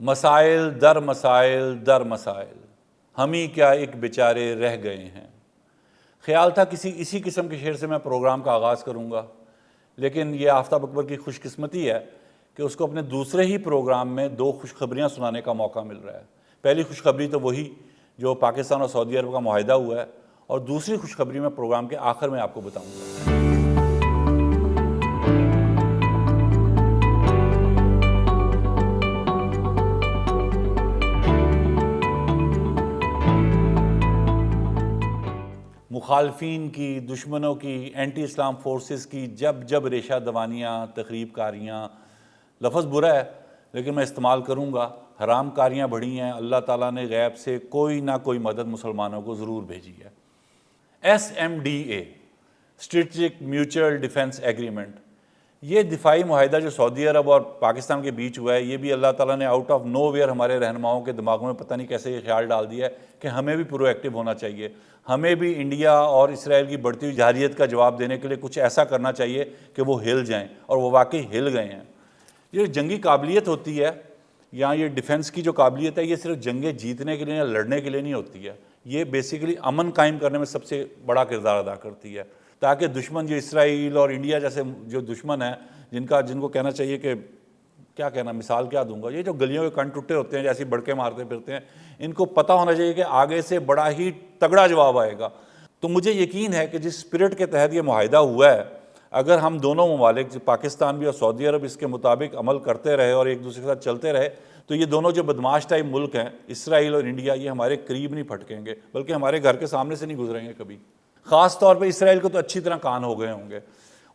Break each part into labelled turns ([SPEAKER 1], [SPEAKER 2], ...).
[SPEAKER 1] مسائل در مسائل در مسائل، ہم ہی کیا ایک بیچارے رہ گئے ہیں۔ خیال تھا اسی قسم کے شعر سے میں پروگرام کا آغاز کروں گا، لیکن یہ آفتاب اکبر کی خوش قسمتی ہے کہ اس کو اپنے دوسرے ہی پروگرام میں 2 خوشخبریاں سنانے کا موقع مل رہا ہے۔ پہلی خوشخبری تو وہی جو پاکستان اور سعودی عرب کا معاہدہ ہوا ہے، اور دوسری خوشخبری میں پروگرام کے آخر میں آپ کو بتاؤں گا۔ مخالفین کی، دشمنوں کی، اینٹی اسلام فورسز کی جب ریشہ دوانیاں، تخریب کاریاں، لفظ برا ہے لیکن میں استعمال کروں گا، حرام کاریاں بڑھی ہیں، اللہ تعالیٰ نے غیب سے کوئی نہ کوئی مدد مسلمانوں کو ضرور بھیجی ہے۔ SMDA strategic mutual defence agreement, یہ دفاعی معاہدہ جو سعودی عرب اور پاکستان کے بیچ ہوا ہے، یہ بھی اللہ تعالیٰ نے آؤٹ آف نو ویئر ہمارے رہنماؤں کے دماغوں میں پتہ نہیں کیسے یہ خیال ڈال دیا ہے کہ ہمیں بھی پرو ایکٹیو ہونا چاہیے، ہمیں بھی انڈیا اور اسرائیل کی بڑھتی ہوئی جارحیت کا جواب دینے کے لیے کچھ ایسا کرنا چاہیے کہ وہ ہل جائیں، اور وہ واقعی ہل گئے ہیں۔ یہ جنگی قابلیت ہوتی ہے یا یہ ڈیفنس کی جو قابلیت ہے، یہ صرف جنگیں جیتنے کے لیے یا لڑنے کے لیے نہیں ہوتی ہے، یہ بیسیکلی امن قائم کرنے میں سب سے بڑا کردار ادا کرتی ہے، تاکہ دشمن جو اسرائیل اور انڈیا جیسے جو دشمن ہیں، جن کو کہنا چاہیے کہ کیا کہنا، مثال کیا دوں گا، یہ جو گلیوں کے کن ٹوٹے ہوتے ہیں، جیسی بڑکے مارتے پھرتے ہیں، ان کو پتہ ہونا چاہیے کہ آگے سے بڑا ہی تگڑا جواب آئے گا۔ تو مجھے یقین ہے کہ جس اسپرٹ کے تحت یہ معاہدہ ہوا ہے، اگر ہم دونوں ممالک پاکستان بھی اور سعودی عرب اس کے مطابق عمل کرتے رہے اور ایک دوسرے کے ساتھ چلتے رہے، تو یہ دونوں جو بدماش ٹائپ ملک ہیں، اسرائیل اور انڈیا، یہ ہمارے قریب نہیں پھٹکیں گے، بلکہ ہمارے گھر کے سامنے سے نہیں گزریں گے کبھی۔ خاص طور پہ اسرائیل کو تو اچھی طرح کان ہو گئے ہوں گے،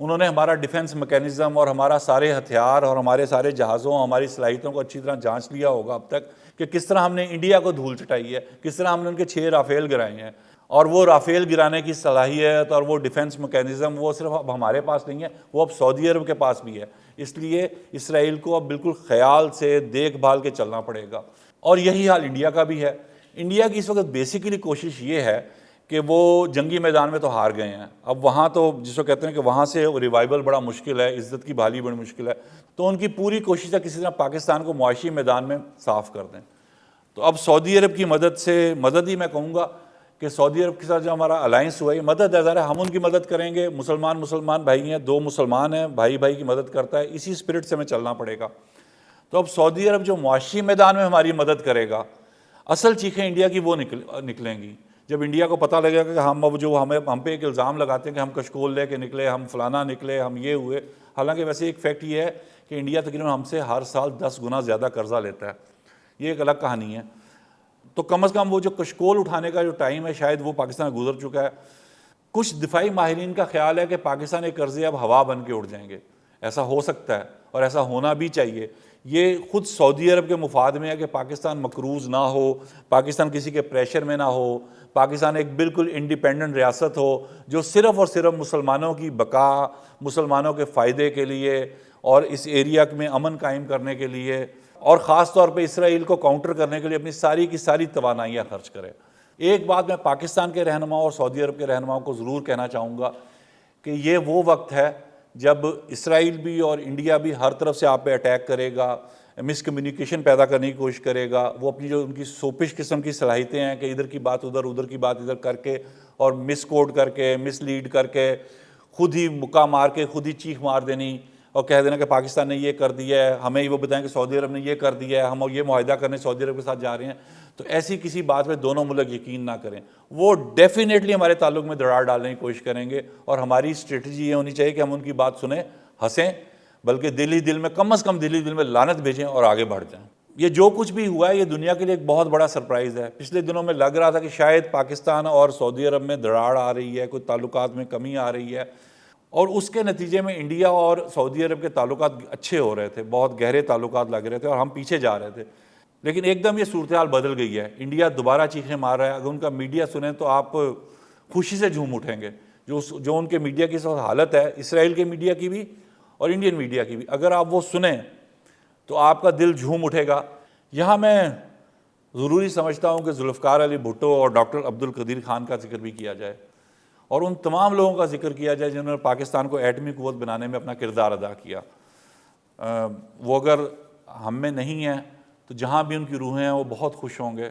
[SPEAKER 1] انہوں نے ہمارا ڈیفنس میکینزم اور ہمارا سارے ہتھیار اور ہمارے سارے جہازوں، ہماری صلاحیتوں کو اچھی طرح جانچ لیا ہوگا اب تک کہ کس طرح ہم نے انڈیا کو دھول چٹائی ہے، کس طرح ہم نے ان کے 6 رافیل گرائے ہیں، اور وہ رافیل گرانے کی صلاحیت اور وہ ڈیفنس میکینزم وہ صرف اب ہمارے پاس نہیں ہے، وہ اب سعودی عرب کے پاس بھی ہے۔ اس لیے اسرائیل کو اب بالکل خیال سے دیکھ بھال کے چلنا پڑے گا، اور یہی حال انڈیا کا بھی ہے۔ انڈیا کی اس وقت بیسیکلی کوشش یہ ہے کہ وہ جنگی میدان میں تو ہار گئے ہیں، اب وہاں تو جس کو کہتے ہیں کہ وہاں سے ریوائول بڑا مشکل ہے، عزت کی بحالی بڑی مشکل ہے، تو ان کی پوری کوشش ہے کسی طرح پاکستان کو معاشی میدان میں صاف کر دیں۔ تو اب سعودی عرب کی مدد سے، مدد ہی میں کہوں گا کہ سعودی عرب کے ساتھ جو ہمارا الائنس ہوا ہے، یہ مدد ہے، ظاہر ہے ہم ان کی مدد کریں گے، مسلمان بھائی ہیں، 2 مسلمان ہیں، بھائی کی مدد کرتا ہے، اسی اسپرٹ سے ہمیں چلنا پڑے گا۔ تو اب سعودی عرب جو معاشی میدان میں ہماری مدد کرے گا، اصل چیخیں انڈیا کی وہ نکلیں گی جب انڈیا کو پتہ لگے گا کہ ہم پہ ایک الزام لگاتے ہیں کہ ہم کشکول لے کے نکلے، ہم فلانا نکلے، ہم یہ ہوئے۔ حالانکہ ویسے ایک فیکٹ یہ ہے کہ انڈیا تقریباً ہم سے ہر سال 10 گنا زیادہ قرضہ لیتا ہے، یہ ایک الگ کہانی ہے۔ تو کم از کم وہ جو کشکول اٹھانے کا جو ٹائم ہے شاید وہ پاکستان گزر چکا ہے۔ کچھ دفاعی ماہرین کا خیال ہے کہ پاکستان کے قرضے اب ہوا بن کے اڑ جائیں گے، ایسا ہو سکتا ہے اور ایسا ہونا بھی چاہیے۔ یہ خود سعودی عرب کے مفاد میں ہے کہ پاکستان مقروض نہ ہو، پاکستان کسی کے پریشر میں نہ ہو، پاکستان ایک بالکل انڈیپینڈنٹ ریاست ہو جو صرف اور صرف مسلمانوں کی بقا، مسلمانوں کے فائدے کے لیے اور اس ایریا میں امن قائم کرنے کے لیے اور خاص طور پہ اسرائیل کو کاؤنٹر کرنے کے لیے اپنی ساری کی ساری توانائیاں خرچ کرے۔ ایک بات میں پاکستان کے رہنماؤں اور سعودی عرب کے رہنماؤں کو ضرور کہنا چاہوں گا کہ یہ وہ وقت ہے جب اسرائیل بھی اور انڈیا بھی ہر طرف سے آپ پہ اٹیک کرے گا، مس کمیونیکیشن پیدا کرنے کی کوشش کرے گا، وہ اپنی جو ان کی سوپش قسم کی صلاحیتیں ہیں کہ ادھر کی بات ادھر، ادھر کی بات ادھر کر کے اور مس کوڈ کر کے، مس لیڈ کر کے، خود ہی مکہ مار کے خود ہی چیخ مار دینی اور کہہ دینا کہ پاکستان نے یہ کر دیا ہے، ہمیں یہ وہ بتائیں کہ سعودی عرب نے یہ کر دیا ہے، ہم یہ معاہدہ کرنے سعودی عرب کے ساتھ جا رہے ہیں۔ تو ایسی کسی بات پہ دونوں ملک یقین نہ کریں، وہ ڈیفینیٹلی ہمارے تعلق میں دراڑ ڈالنے کی کوشش کریں گے، اور ہماری اسٹریٹجی یہ ہونی چاہیے کہ ہم ان کی بات سنیں، ہنسیں، بلکہ دل میں کم از کم دل میں لعنت بھیجیں اور آگے بڑھ جائیں۔ یہ جو کچھ بھی ہوا ہے یہ دنیا کے لیے ایک بہت بڑا سرپرائز ہے۔ پچھلے دنوں میں لگ رہا تھا کہ شاید پاکستان اور سعودی عرب میں دراڑ آ رہی ہے، کوئی تعلقات میں کمی آ رہی ہے، اور اس کے نتیجے میں انڈیا اور سعودی عرب کے تعلقات اچھے ہو رہے تھے، بہت گہرے تعلقات لگ رہے تھے اور ہم پیچھے جا رہے تھے۔ لیکن ایک دم یہ صورتحال بدل گئی ہے، انڈیا دوبارہ چیخیں مار رہا ہے۔ اگر ان کا میڈیا سنیں تو آپ خوشی سے جھوم اٹھیں گے، جو ان کے میڈیا کی حالت ہے، اسرائیل کے میڈیا کی بھی اور انڈین میڈیا کی بھی، اگر آپ وہ سنیں تو آپ کا دل جھوم اٹھے گا۔ یہاں میں ضروری سمجھتا ہوں کہ ذوالفقار علی بھٹو اور ڈاکٹر عبد القدیر خان کا ذکر بھی کیا جائے، اور ان تمام لوگوں کا ذکر کیا جائے جنہوں نے پاکستان کو ایٹمی قوت بنانے میں اپنا کردار ادا کیا۔ وہ اگر ہم میں نہیں ہیں تو جہاں بھی ان کی روحیں ہیں وہ بہت خوش ہوں گے،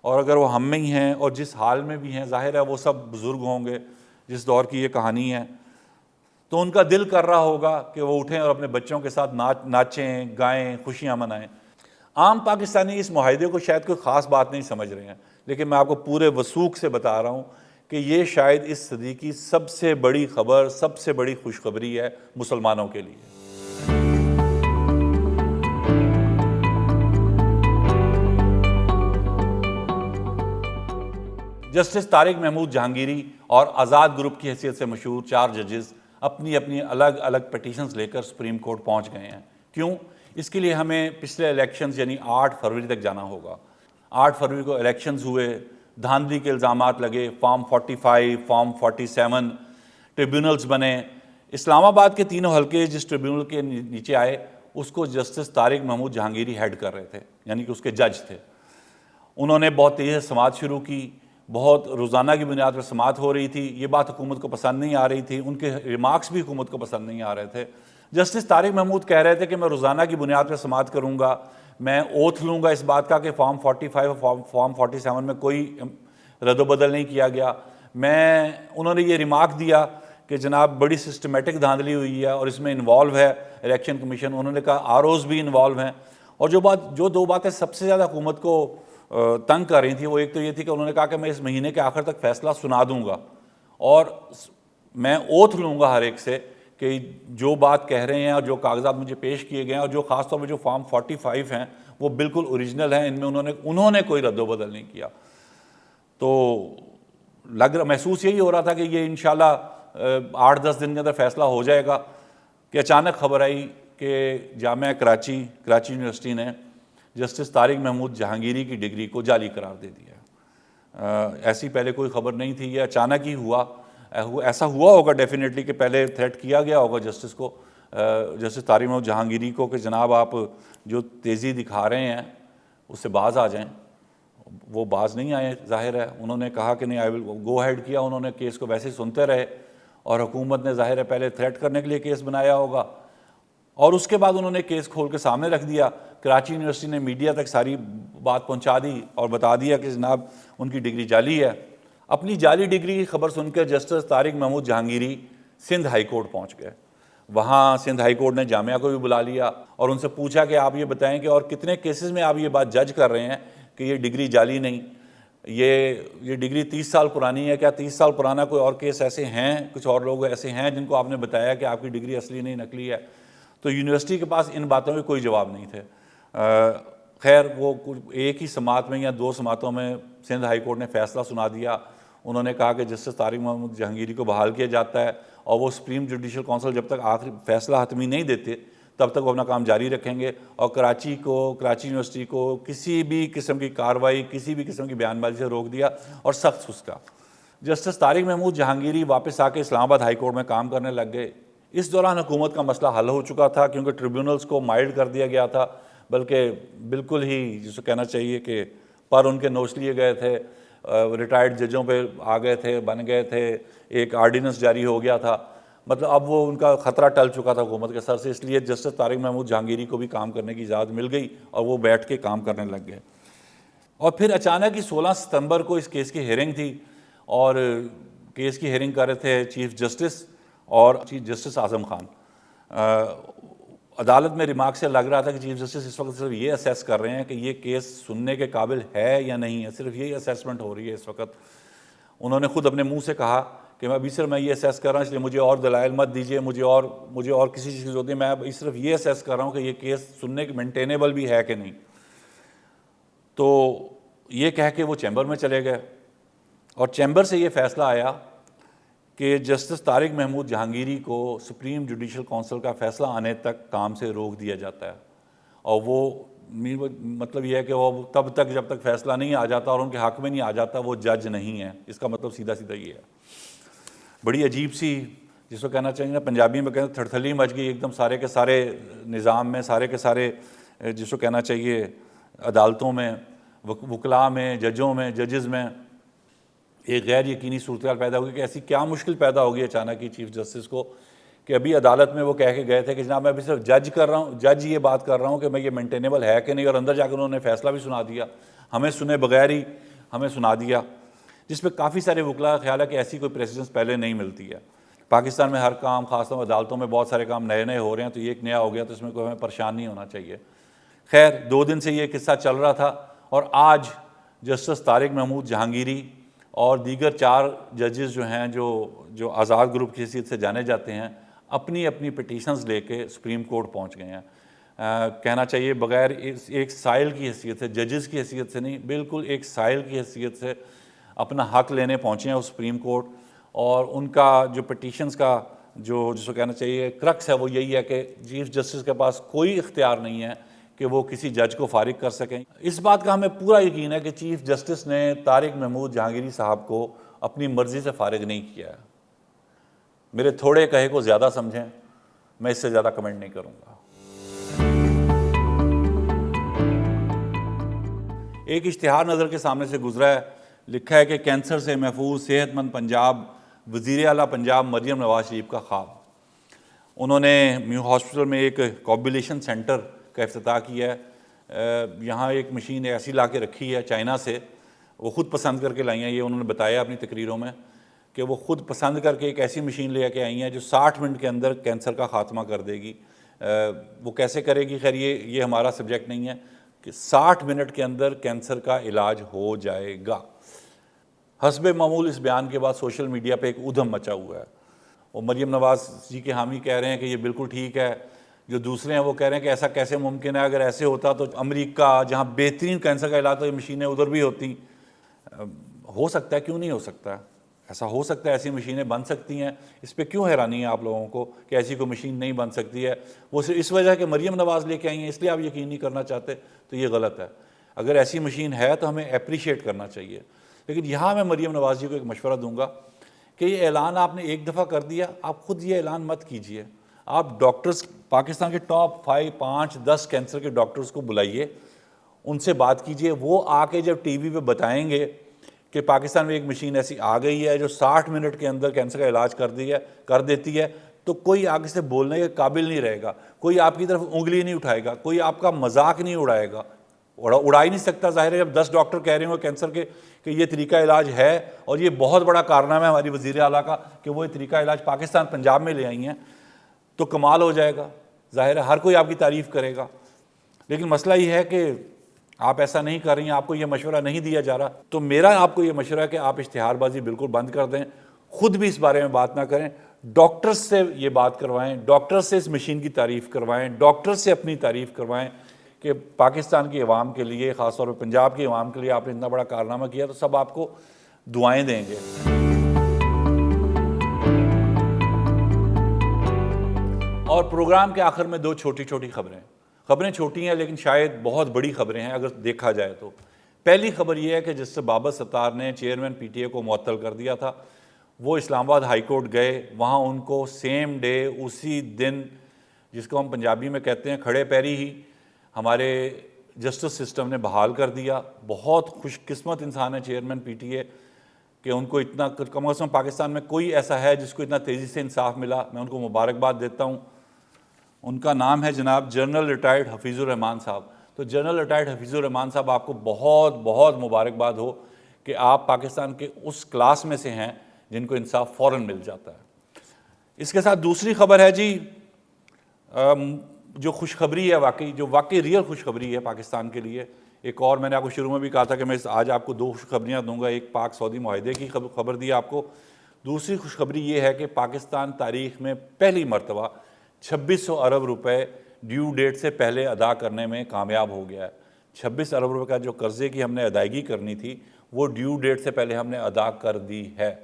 [SPEAKER 1] اور اگر وہ ہم میں ہی ہیں اور جس حال میں بھی ہیں، ظاہر ہے وہ سب بزرگ ہوں گے جس دور کی یہ کہانی ہے، تو ان کا دل کر رہا ہوگا کہ وہ اٹھیں اور اپنے بچوں کے ساتھ ناچیں گائیں، خوشیاں منائیں۔ عام پاکستانی اس معاہدے کو شاید کوئی خاص بات نہیں سمجھ رہے ہیں، لیکن میں آپ کو پورے وثوق سے بتا رہا ہوں کہ یہ شاید اس صدی کی سب سے بڑی خبر، سب سے بڑی خوشخبری ہے مسلمانوں کے لیے۔ جسٹس طارق محمود جہانگیری اور آزاد گروپ کی حیثیت سے مشہور 4 ججز اپنی اپنی الگ الگ پٹیشنز لے کر سپریم کورٹ پہنچ گئے ہیں۔ کیوں؟ اس کے لیے ہمیں پچھلے الیکشنز یعنی 8 فروری تک جانا ہوگا۔ 8 فروری کو الیکشنز ہوئے، دھاندلی کے الزامات لگے، فارم 45، فارم 47، ٹریبیونلز بنے۔ اسلام آباد کے تینوں حلقے جس ٹریبیونل کے نیچے آئے اس کو جسٹس طارق محمود جہانگیری ہیڈ کر رہے تھے، یعنی کہ اس کے جج تھے۔ انہوں نے بہت تیزی سے سماعت شروع کی، بہت روزانہ کی بنیاد پر سماعت ہو رہی تھی۔ یہ بات حکومت کو پسند نہیں آ رہی تھی، ان کے ریمارکس بھی حکومت کو پسند نہیں آ رہے تھے۔ جسٹس طارق محمود کہہ رہے تھے کہ میں روزانہ کی بنیاد پر سماعت کروں گا، میں اوتھ لوں گا اس بات کا کہ فارم 45 اور فارم 47 میں کوئی رد و بدل نہیں کیا گیا۔ انہوں نے یہ ریمارک دیا کہ جناب بڑی سسٹمیٹک دھاندلی ہوئی ہے اور اس میں انوالو ہے الیکشن کمیشن۔ انہوں نے کہا ROs بھی انوالو ہیں۔ اور جو 2 باتیں سب سے زیادہ حکومت کو تنگ کر رہی تھیں، وہ ایک تو یہ تھی کہ انہوں نے کہا کہ میں اس مہینے کے آخر تک فیصلہ سنا دوں گا اور میں اوتھ لوں گا ہر ایک سے کہ جو بات کہہ رہے ہیں اور جو کاغذات مجھے پیش کیے گئے ہیں اور جو خاص طور پہ جو فارم 45 ہیں وہ بالکل اوریجنل ہیں، ان میں انہوں نے کوئی رد و بدل نہیں کیا۔ تو محسوس یہی ہو رہا تھا کہ یہ انشاءاللہ 8-10 دن کے اندر فیصلہ ہو جائے گا کہ اچانک خبر آئی کہ جامعہ کراچی یونیورسٹی نے جسٹس طارق محمود جہانگیری کی ڈگری کو جعلی قرار دے دیا۔ ایسی پہلے کوئی خبر نہیں تھی، یہ اچانک ہی ہوا۔ ایسا ہوا ہوگا ڈیفینیٹلی کہ پہلے تھریٹ کیا گیا ہوگا جسٹس طارق محمود جہانگیری کو کہ جناب آپ جو تیزی دکھا رہے ہیں اس سے باز آ جائیں۔ وہ باز نہیں آئے، ظاہر ہے انہوں نے کہا کہ نہیں آئی ول گو ہیڈ کیا، انہوں نے کیس کو ویسے ہی سنتے رہے، اور حکومت نے ظاہر ہے پہلے تھریٹ کرنے کے لیے کیس بنایا ہوگا اور اس کے بعد انہوں نے کیس کھول کے سامنے رکھ دیا۔ کراچی یونیورسٹی نے میڈیا تک ساری بات پہنچا دی اور بتا دیا کہ جناب ان کی ڈگری جعلی ہے۔ اپنی جعلی ڈگری کی خبر سن کر justice Tariq Mahmood Jahangiri Sindh high court پہنچ گئے۔ وہاں سندھ ہائی کورٹ نے جامعہ کو بھی بلا لیا اور ان سے پوچھا کہ آپ یہ بتائیں کہ اور کتنے کیسز میں آپ یہ بات جج کر رہے ہیں کہ یہ ڈگری جعلی نہیں، یہ ڈگری 30 سال پرانی ہے، کیا 30 سال پرانا کوئی اور کیس ایسے ہیں، کچھ اور لوگ ایسے ہیں جن کو آپ نے بتایا کہ آپ کی ڈگری اصلی نہیں نقلی ہے؟ تو یونیورسٹی کے پاس ان باتوں کے کوئی جواب نہیں تھے۔ خیر وہ ایک ہی سماعت میں یا 2 سماعتوں میں سندھ ہائی کورٹ نے فیصلہ سنا دیا۔ انہوں نے کہا کہ جسٹس طارق محمود جہانگیری کو بحال کیا جاتا ہے اور وہ سپریم جوڈیشل کونسل جب تک آخری فیصلہ حتمی نہیں دیتے تب تک وہ اپنا کام جاری رکھیں گے، اور کراچی یونیورسٹی کو کسی بھی قسم کی کارروائی، کسی بھی قسم کی بیان بازی سے روک دیا اور سخت اس کا۔ جسٹس طارق محمود جہانگیری واپس آ کے اسلام آباد ہائی کورٹ میں کام کرنے لگ گئے۔ اس دوران حکومت کا مسئلہ حل ہو چکا تھا کیونکہ ٹریبیونلز کو مائلڈ کر دیا گیا تھا، بلکہ بالکل ہی جسے کہنا چاہیے کہ پر ان کے نوچ لیے گئے تھے، ریٹائرڈ ججوں پہ آ گئے تھے، بن گئے تھے، ایک آرڈیننس جاری ہو گیا تھا، مطلب اب وہ ان کا خطرہ ٹل چکا تھا حکومت کے سر سے، اس لیے جسٹس طارق محمود جہانگیری کو بھی کام کرنے کی اجازت مل گئی اور وہ بیٹھ کے کام کرنے لگ گئے۔ اور پھر اچانک ہی 16 ستمبر کو اس کیس کی ہیئرنگ تھی اور کیس کی ہیئرنگ کر رہے تھے چیف جسٹس اور چیف جسٹس اعظم خان۔ عدالت میں ریمارک سے لگ رہا تھا کہ چیف جسٹس اس وقت صرف یہ اسیس کر رہے ہیں کہ یہ کیس سننے کے قابل ہے یا نہیں ہے، صرف یہی اسیسمنٹ ہو رہی ہے اس وقت۔ انہوں نے خود اپنے منہ سے کہا کہ میں میں یہ اسیس کر رہا ہوں، اس لیے مجھے اور دلائل مت دیجیے، مجھے اور کسی چیز کی ضرورت نہیں، میں صرف یہ اسیس کر رہا ہوں کہ یہ کیس سننے کے مینٹینیبل بھی ہے کہ نہیں۔ تو یہ کہہ کے وہ چیمبر میں چلے گئے اور چیمبر سے یہ فیصلہ آیا کہ جسٹس طارق محمود جہانگیری کو سپریم جوڈیشل کونسل کا فیصلہ آنے تک کام سے روک دیا جاتا ہے، اور وہ مطلب یہ ہے کہ وہ تب تک جب تک فیصلہ نہیں آ جاتا اور ان کے حق میں نہیں آ جاتا وہ جج نہیں ہے۔ اس کا مطلب سیدھا یہ ہے۔ بڑی عجیب سی جس کو کہنا چاہیے نا، پنجابی میں کہتے ہیں تھڑتھلی مچ گئی ایک دم سارے کے سارے نظام میں، سارے کے سارے جس کو کہنا چاہیے عدالتوں میں، وکلاء میں، ججز میں ایک غیر یقینی صورتحال پیدا ہوگی کہ ایسی کیا مشکل پیدا ہوگی اچانک ہی چیف جسٹس کو کہ ابھی عدالت میں وہ کہہ کے گئے تھے کہ جناب میں ابھی صرف جج کر رہا ہوں، جج یہ بات کر رہا ہوں کہ میں یہ مینٹینیبل ہے کہ نہیں، اور اندر جا کر انہوں نے فیصلہ بھی سنا دیا، ہمیں سنے بغیر ہی ہمیں سنا دیا، جس پہ کافی سارے وکلاء کا خیال ہے کہ ایسی کوئی پریسیڈنس پہلے نہیں ملتی ہے۔ پاکستان میں ہر کام، خاص طور پر عدالتوں میں بہت سارے کام نئے نئے ہو رہے ہیں، تو یہ ایک نیا ہو گیا تو اس میں کوئی ہمیں پریشان نہیں ہونا چاہیے۔ خیر 2 دن سے یہ قصہ چل رہا تھا، اور آج جسٹس طارق محمود جہانگیری اور دیگر 4 ججز جو ہیں جو آزاد گروپ کی حیثیت سے جانے جاتے ہیں، اپنی اپنی پٹیشنز لے کے سپریم کورٹ پہنچ گئے ہیں۔ کہنا چاہیے بغیر ایک سائل کی حیثیت سے، ججز کی حیثیت سے نہیں، بالکل ایک سائل کی حیثیت سے اپنا حق لینے پہنچے ہیں وہ سپریم کورٹ، اور ان کا جو پٹیشنز کا جس کو کہنا چاہیے کرکس ہے وہ یہی ہے کہ چیف جسٹس کے پاس کوئی اختیار نہیں ہے کہ وہ کسی جج کو فارغ کر سکیں۔ اس بات کا ہمیں پورا یقین ہے کہ چیف جسٹس نے طارق محمود جہانگیری صاحب کو اپنی مرضی سے فارغ نہیں کیا ہے۔ میرے تھوڑے کہے کو زیادہ سمجھیں، میں اس سے زیادہ کمنٹ نہیں کروں گا۔ ایک اشتہار نظر کے سامنے سے گزرا ہے، لکھا ہے کہ کینسر سے محفوظ صحت مند پنجاب، وزیر اعلیٰ پنجاب مریم نواز شریف کا خواب۔ انہوں نے میو ہاسپٹل میں ایک کوبولیشن سینٹر کا افتتاح کیا ہے۔ یہاں ایک مشین ایسی لا کے رکھی ہے چائنا سے، وہ خود پسند کر کے لائی ہیں، یہ انہوں نے بتایا اپنی تقریروں میں کہ وہ خود پسند کر کے ایک ایسی مشین لے کے آئی ہیں جو 60 منٹ کے اندر کینسر کا خاتمہ کر دے گی۔ وہ کیسے کرے گی، خیر یہ ہمارا سبجیکٹ نہیں ہے، کہ 60 منٹ کے اندر کینسر کا علاج ہو جائے گا۔ حسب معمول اس بیان کے بعد سوشل میڈیا پہ ایک ادھم مچا ہوا ہے، وہ مریم نواز جی کے حامی کہہ رہے ہیں کہ یہ بالکل ٹھیک ہے، جو دوسرے ہیں وہ کہہ رہے ہیں کہ ایسا کیسے ممکن ہے، اگر ایسے ہوتا تو امریکہ جہاں بہترین کینسر کا علاج تو یہ مشینیں ادھر بھی ہوتی۔ ہو سکتا ہے، کیوں نہیں ہو سکتا، ایسا ہو سکتا ہے، ایسی مشینیں بن سکتی ہیں، اس پہ کیوں حیرانی ہے آپ لوگوں کو کہ ایسی کوئی مشین نہیں بن سکتی ہے؟ وہ صرف اس وجہ کہ مریم نواز لے کے آئی ہیں اس لیے آپ یقین نہیں کرنا چاہتے، تو یہ غلط ہے۔ اگر ایسی مشین ہے تو ہمیں اپریشیٹ کرنا چاہیے۔ لیکن یہاں میں مریم نواز جی کو ایک مشورہ دوں گا کہ یہ اعلان آپ نے ایک دفعہ کر دیا، آپ خود یہ اعلان مت کیجئے۔ آپ ڈاکٹرز، پاکستان کے ٹاپ 5 10 کینسر کے ڈاکٹرز کو بلائیے، ان سے بات کیجئے، وہ آ کے جب ٹی وی پہ بتائیں گے کہ پاکستان میں ایک مشین ایسی آ گئی ہے جو 60 منٹ کے اندر کینسر کا علاج کر دیتی ہے، تو کوئی آگے سے بولنے کے قابل نہیں رہے گا، کوئی آپ کی طرف انگلی نہیں اٹھائے گا، کوئی آپ کا مذاق نہیں اڑائے گا، اڑا ہی نہیں سکتا۔ ظاہر ہے جب 10 ڈاکٹر کہہ رہے ہوں کینسر کے کہ یہ طریقہ علاج ہے، اور یہ بہت بڑا کارنامہ ہے ہماری وزیر اعلیٰ کا کہ وہ یہ طریقہ علاج پاکستان پنجاب میں لے آئی ہیں، تو کمال ہو جائے گا۔ ظاہر ہے ہر کوئی آپ کی تعریف کرے گا، لیکن مسئلہ یہ ہے کہ آپ ایسا نہیں کر رہی ہیں، آپ کو یہ مشورہ نہیں دیا جا رہا۔ تو میرا آپ کو یہ مشورہ ہے کہ آپ اشتہار بازی بالکل بند کر دیں، خود بھی اس بارے میں بات نہ کریں، ڈاکٹرز سے یہ بات کروائیں، ڈاکٹر سے اس مشین کی تعریف کروائیں، ڈاکٹر سے اپنی تعریف کروائیں کہ پاکستان کی عوام کے لیے، خاص طور پہ پنجاب کی عوام کے لیے آپ نے اتنا بڑا کارنامہ کیا، تو سب آپ کو دعائیں دیں گے۔ اور پروگرام کے آخر میں 2 چھوٹی خبریں چھوٹی ہیں لیکن شاید بہت بڑی خبریں ہیں اگر دیکھا جائے تو۔ پہلی خبر یہ ہے کہ جس سے بابر ستار نے چیئرمین پی ٹی اے کو معطل کر دیا تھا، وہ اسلام آباد ہائی کورٹ گئے، وہاں ان کو سیم ڈے، اسی دن، جس کو ہم پنجابی میں کہتے ہیں کھڑے پیری ہی، ہمارے جسٹس سسٹم نے بحال کر دیا۔ بہت خوش قسمت انسان ہے چیئرمین پی ٹی اے کہ ان کو اتنا، کم از کم پاکستان میں کوئی ایسا ہے جس کو اتنا تیزی سے انصاف ملا، میں ان کو مبارکباد دیتا ہوں۔ ان کا نام ہے جناب جنرل ریٹائرڈ حفیظ الرحمان صاحب۔ تو جنرل ریٹائرڈ حفیظ الرحمان صاحب، آپ کو بہت بہت مبارکباد ہو کہ آپ پاکستان کے اس کلاس میں سے ہیں جن کو انصاف فوراً مل جاتا ہے۔ اس کے ساتھ دوسری خبر ہے جی، جو خوشخبری ہے، جو واقعی ریئل خوشخبری ہے پاکستان کے لیے۔ ایک اور میں نے آپ کو شروع میں بھی کہا تھا کہ میں آج آپ کو 2 خوشخبریاں دوں گا، ایک پاک سعودی معاہدے کی خبر دی آپ کو، دوسری خوشخبری یہ ہے کہ پاکستان تاریخ میں پہلی مرتبہ 2600 ارب روپے ڈیو ڈیٹ سے پہلے ادا کرنے میں کامیاب ہو گیا ہے۔ 26 ارب روپے کا جو قرضے کی ہم نے ادائیگی کرنی تھی، وہ ڈیو ڈیٹ سے پہلے ہم نے ادا کر دی ہے۔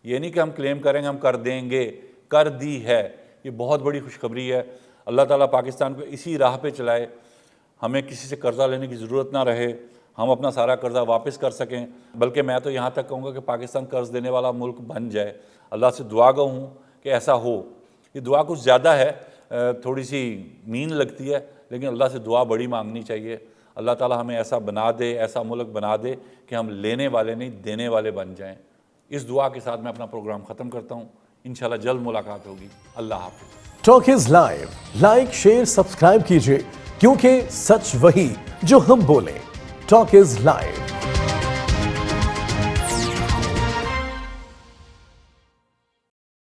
[SPEAKER 1] یہ نہیں کہ ہم کلیم کریں گے ہم کر دیں گے، کر دی ہے۔ یہ بہت بڑی خوشخبری ہے۔ اللہ تعالیٰ پاکستان کو اسی راہ پہ چلائے، ہمیں کسی سے قرضہ لینے کی ضرورت نہ رہے، ہم اپنا سارا قرضہ واپس کر سکیں، بلکہ میں تو یہاں تک کہوں گا کہ پاکستان قرض دینے والا ملک بن جائے۔ اللہ سے دعا گو ہوں کہ ایسا ہو۔ یہ دعا کچھ زیادہ ہے، تھوڑی سی مین لگتی ہے، لیکن اللہ سے دعا بڑی مانگنی چاہیے۔ اللہ تعالیٰ ہمیں ایسا بنا دے، ایسا ملک بنا دے کہ ہم لینے والے نہیں دینے والے بن جائیں۔ اس دعا کے ساتھ میں اپنا پروگرام ختم کرتا ہوں۔ انشاءاللہ جلد ملاقات ہوگی. اللہ حافظ.
[SPEAKER 2] Talk is live, like share subscribe کیجئے، کیونکہ سچ وہی جو ہم بولیں. Talk is live.